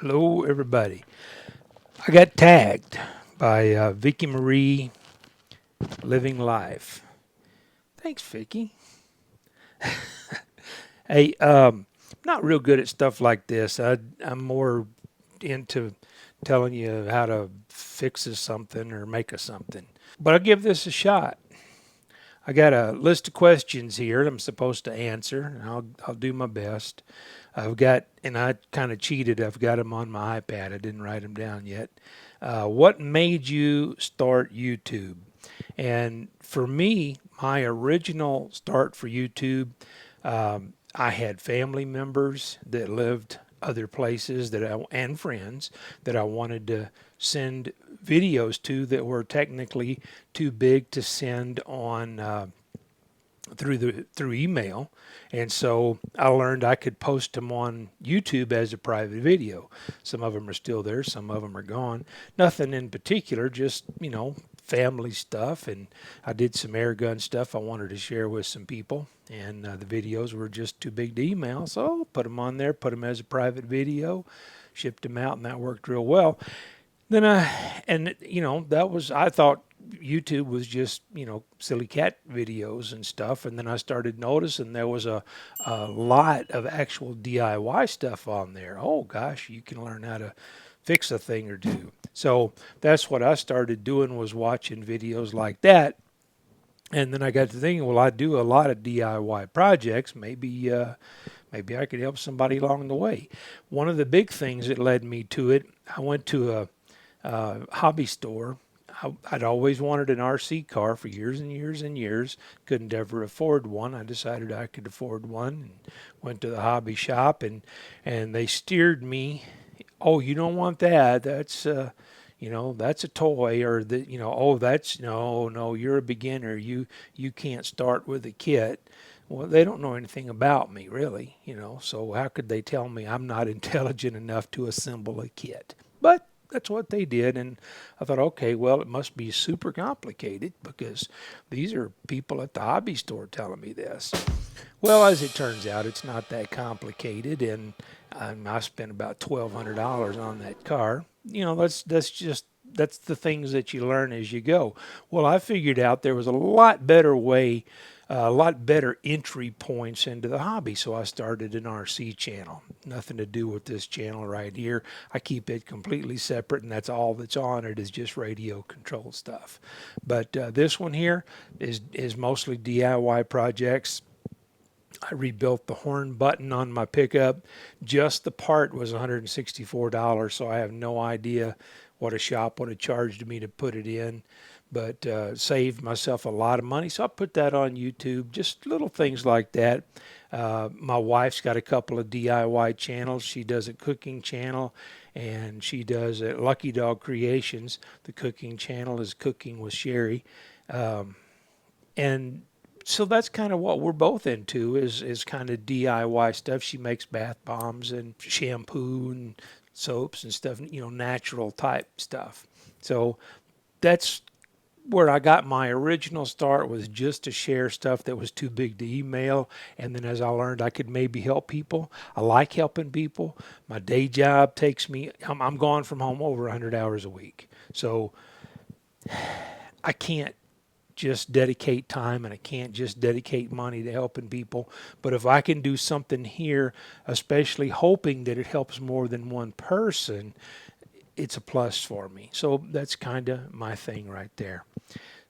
Hello, everybody. I got tagged by Vicky Marie Living Life. Thanks, Vicky. Hey, not real good at stuff like this. I'm more into telling you how to fix something or make something. But I'll give this a shot. I got a list of questions here I'm supposed to answer, and I'll do my best. And I kind of cheated. I've got them on my iPad. I didn't write them down yet. What made you start YouTube? And for me, my original start for YouTube, I had family members that lived other places and friends that I wanted to send videos to that were technically too big to send on through email, and so I learned I could post them on YouTube as a private video. Some of them are still there, some of them are gone. Nothing in particular, just family stuff, and I did some air gun stuff I wanted to share with some people, and the videos were just too big to email, so put them on there, put them as a private video, shipped them out, and that worked real well. Then that was, I thought YouTube was just, silly cat videos and stuff. And then I started noticing there was a lot of actual DIY stuff on there. Oh gosh, you can learn how to fix a thing or two. So that's what I started doing, was watching videos like that. And then I got to thinking, well, I do a lot of DIY projects. Maybe I could help somebody along the way. One of the big things that led me to it, I went to a hobby store. I'd always wanted an RC car for years and years and years. Couldn't ever afford one. I decided I could afford one and went to the hobby shop, and they steered me. Oh, you don't want that. That's a toy, or oh, that's no, you're a beginner. You can't start with a kit. Well, they don't know anything about me really, so how could they tell me I'm not intelligent enough to assemble a kit? But that's what they did, and I thought, okay, well, it must be super complicated because these are people at the hobby store telling me this. Well, as it turns out, it's not that complicated, and I spent about $1,200 on that car. That's the things that you learn as you go. Well, I figured out there was a lot better way, a lot better entry points into the hobby, so I started an RC channel. Nothing to do with this channel right here. I keep it completely separate, and that's all that's on it is just radio control stuff. But this one here is mostly DIY projects. I rebuilt the horn button on my pickup. Just the part was $164, so I have no idea what a shop would have charged me to put it in, but saved myself a lot of money. So I put that on YouTube, just little things like that. My wife's got a couple of DIY channels. She does a cooking channel, and she does a Luckydogcreations. The cooking channel is Cooking with Sherry. And so that's kind of what we're both into, is kind of DIY stuff. She makes bath bombs and shampoo and soaps and stuff, natural type stuff. So that's where I got my original start, was just to share stuff that was too big to email. And then as I learned I could maybe help people, I like helping people. My day job takes me, I'm gone from home over 100 hours a week. So I can't just dedicate time, and I can't just dedicate money to helping people. But if I can do something here, especially hoping that it helps more than one person, it's a plus for me. So that's kind of my thing right there.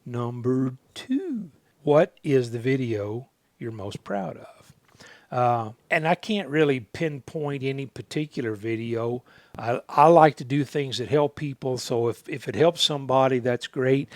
Number 2, what is the video you're most proud of? And I can't really pinpoint any particular video. I like to do things that help people, so if it helps somebody, that's great.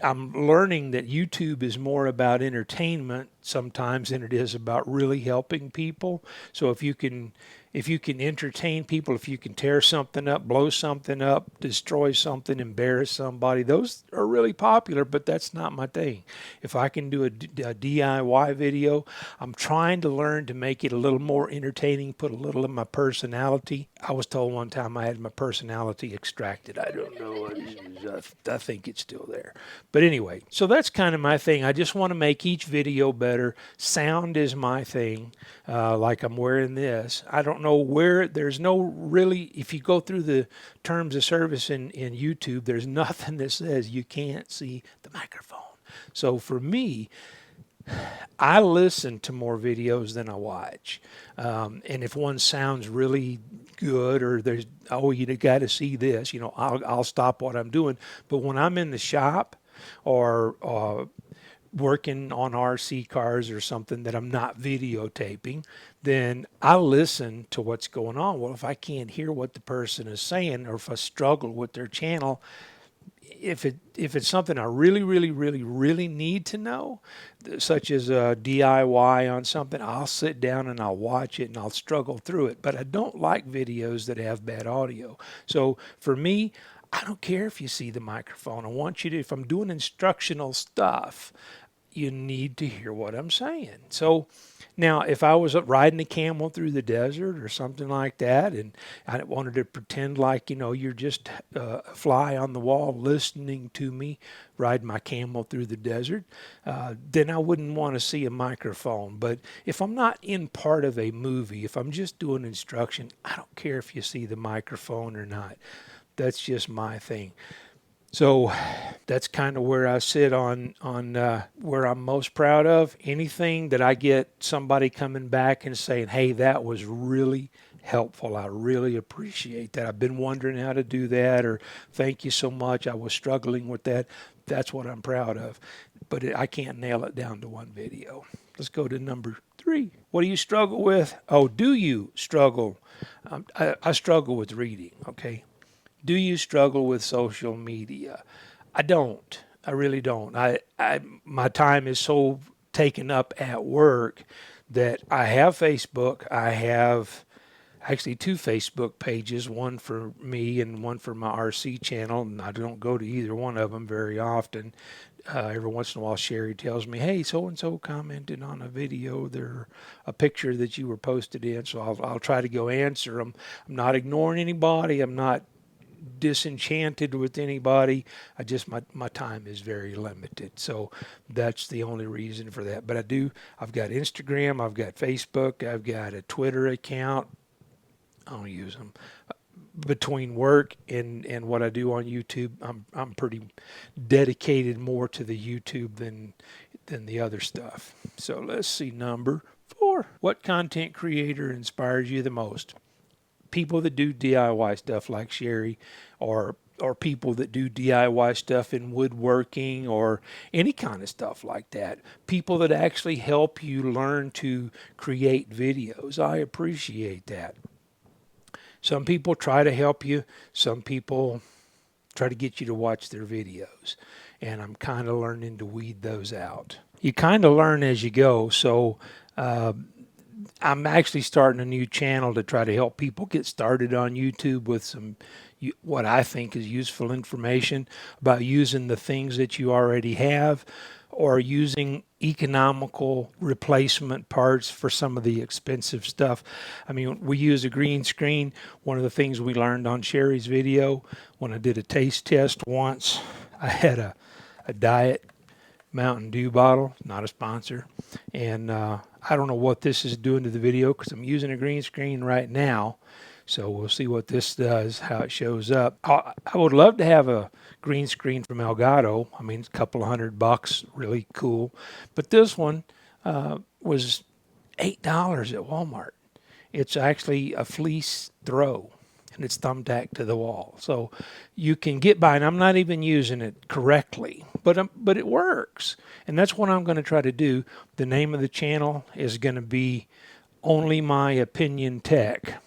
I'm learning that YouTube is more about entertainment sometimes than it is about really helping people. So if you can entertain people, if you can tear something up, blow something up, destroy something, embarrass somebody, those are really popular, but that's not my thing. If I can do a DIY video, I'm trying to learn to make it a little more entertaining, put a little of my personality. I was told one time I had my personality extracted. I don't know. I think it's still there. But anyway, so that's kind of my thing. I just want to make each video better. Sound is my thing, like I'm wearing this. I don't know where, there's no really, if you go through the terms of service in YouTube, there's nothing that says you can't see the microphone. So for me, I listen to more videos than I watch. And if one sounds really good, or there's, oh, you got to see this, you know, I'll stop what I'm doing. But when I'm in the shop or working on RC cars or something that I'm not videotaping, then I listen to what's going on. Well, if I can't hear what the person is saying, or if I struggle with their channel, if it's something I really need to know, such as a DIY on something, I'll sit down and I'll watch it and I'll struggle through it. But I don't like videos that have bad audio. So for me, I don't care if you see the microphone. I want you to, if I'm doing instructional stuff, you need to hear what I'm saying. So now, if I was riding a camel through the desert or something like that, and I wanted to pretend like, you know, you're just a fly on the wall listening to me ride my camel through the desert, then I wouldn't want to see a microphone. But if I'm not in part of a movie, if I'm just doing instruction, I don't care if you see the microphone or not. That's just my thing. So that's kind of where I sit on where I'm most proud of. Anything that I get somebody coming back and saying, hey, that was really helpful. I really appreciate that. I've been wondering how to do that, or thank you so much. I was struggling with that. That's what I'm proud of. But I can't nail it down to one video. Let's go to number 3. What do you struggle with? Oh, do you struggle? I struggle with reading, okay? Do you struggle with social media? I don't. I really don't. My time is so taken up at work that I have Facebook. I have actually 2 Facebook pages, one for me and one for my RC channel, and I don't go to either one of them very often. Every once in a while, Sherry tells me, hey, so-and-so commented on a video, a picture that you were posted in, so I'll try to go answer them. I'm not ignoring anybody. I'm not disenchanted with anybody. My time is very limited, so that's the only reason for that. But I've got Instagram, I've got Facebook, I've got a Twitter account. I don't use them. Between work and what I do on YouTube, I'm pretty dedicated more to the YouTube than the other stuff. So let's see, number 4. What content creator inspires you the most? People that do DIY stuff like Sherry, or people that do DIY stuff in woodworking or any kind of stuff like that. People that actually help you learn to create videos. I appreciate that. Some people try to help you. Some people try to get you to watch their videos. And I'm kind of learning to weed those out. You kind of learn as you go. So I'm actually starting a new channel to try to help people get started on YouTube with some what I think is useful information about using the things that you already have, or using economical replacement parts for some of the expensive stuff. I mean, we use a green screen. One of the things we learned on Sherry's video, when I did a taste test once, I had a Diet Mountain Dew bottle, not a sponsor, and I don't know what this is doing to the video because I'm using a green screen right now. So we'll see what this does, how it shows up. I would love to have a green screen from Elgato. I mean, it's a couple of $100, really cool. But this one was $8 at Walmart. It's actually a fleece throw, and it's thumbtacked to the wall. So you can get by, and I'm not even using it correctly, but it works. And that's what I'm going to try to do. The name of the channel is going to be Only My Opinion Tech.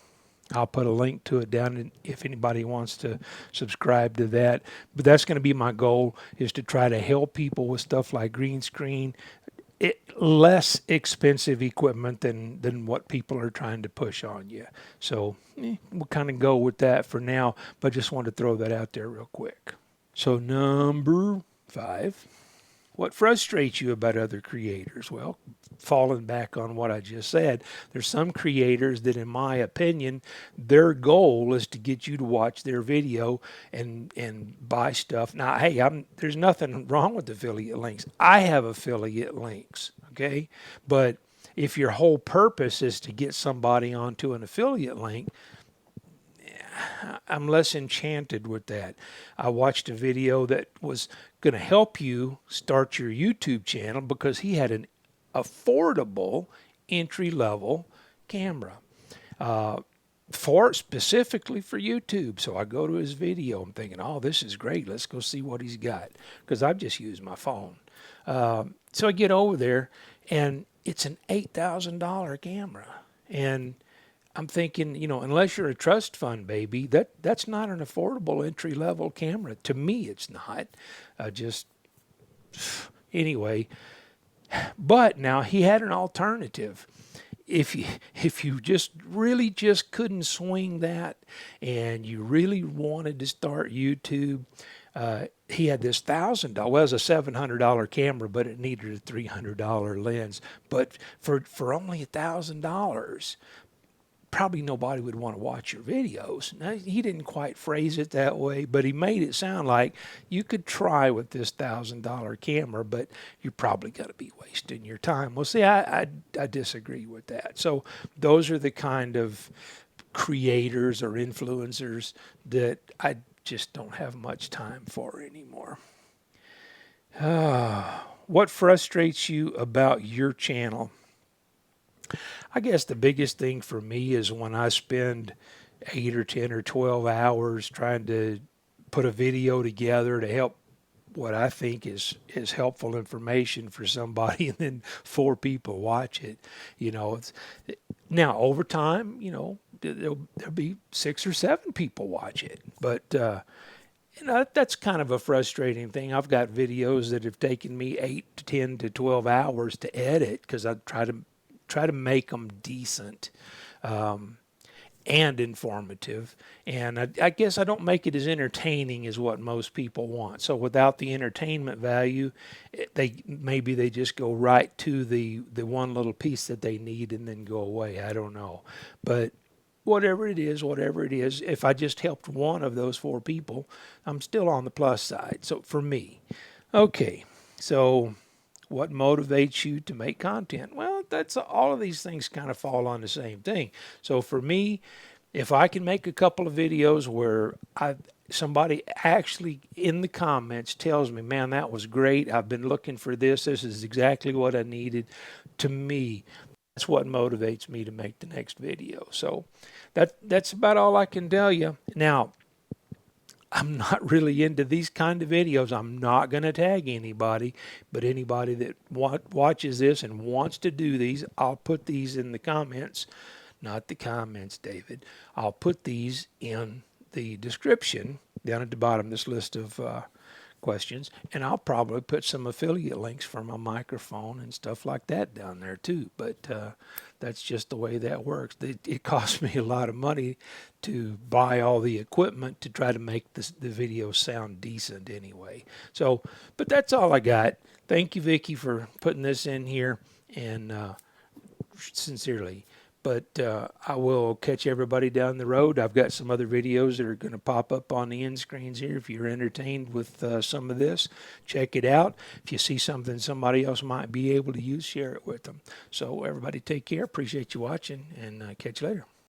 I'll put a link to it down if anybody wants to subscribe to that. But that's going to be my goal, is to try to help people with stuff like green screen, less expensive equipment than what people are trying to push on you. So we'll kind of go with that for now, but just wanted to throw that out there real quick. So number 5. What frustrates you about other creators? Well, falling back on what I just said, there's some creators that, in my opinion, their goal is to get you to watch their video and buy stuff. Now, hey, there's nothing wrong with affiliate links. I have affiliate links, okay? But if your whole purpose is to get somebody onto an affiliate link, I'm less enchanted with that. I watched a video that was going to help you start your YouTube channel because he had an affordable entry level camera for specifically for YouTube. So I go to his video. I'm thinking, oh, this is great. Let's go see what he's got, because I've just used my phone. So I get over there, and it's an $8,000 camera, and I'm thinking, unless you're a trust fund baby, that's not an affordable entry level camera. To me, it's not. Just anyway. But now he had an alternative. If you just really just couldn't swing that, and you really wanted to start YouTube, he had this $1,000. Well, it was a $700 camera, but it needed a $300 lens. But for only $1,000. Probably nobody would want to watch your videos. Now, he didn't quite phrase it that way, but he made it sound like you could try with this $1,000 camera, but you're probably going to be wasting your time. Well, see, I disagree with that. So those are the kind of creators or influencers that I just don't have much time for anymore. What frustrates you about your channel? I guess the biggest thing for me is when I spend 8 or 10 or 12 hours trying to put a video together to help what I think is helpful information for somebody, and then 4 people watch it. Now over time, there'll be 6 or 7 people watch it, but that's kind of a frustrating thing. I've got videos that have taken me 8 to 10 to 12 hours to edit because I try to make them decent and informative. And I guess I don't make it as entertaining as what most people want. So without the entertainment value, maybe they just go right to the one little piece that they need and then go away. I don't know. But whatever it is, if I just helped one of those 4 people, I'm still on the plus side. So for me. Okay, so what motivates you to make content? Well, that's all of these things kind of fall on the same thing. So for me, if I can make a couple of videos where somebody actually in the comments tells me, man, that was great. I've been looking for this. This is exactly what I needed. To me, that's what motivates me to make the next video. So that's about all I can tell you. Now, I'm not really into these kind of videos. I'm not going to tag anybody, but anybody that watches this and wants to do these, I'll put these in the comments. Not the comments, David. I'll put these in the description down at the bottom of this list of questions, and I'll probably put some affiliate links for my microphone and stuff like that down there too. But that's just the way that works. It costs me a lot of money to buy all the equipment to try to make the video sound decent anyway. So, but that's all I got. Thank you, Vicky, for putting this in here, and sincerely. But I will catch everybody down the road. I've got some other videos that are going to pop up on the end screens here. If you're entertained with some of this, check it out. If you see something somebody else might be able to use, share it with them. So everybody take care. Appreciate you watching, and catch you later.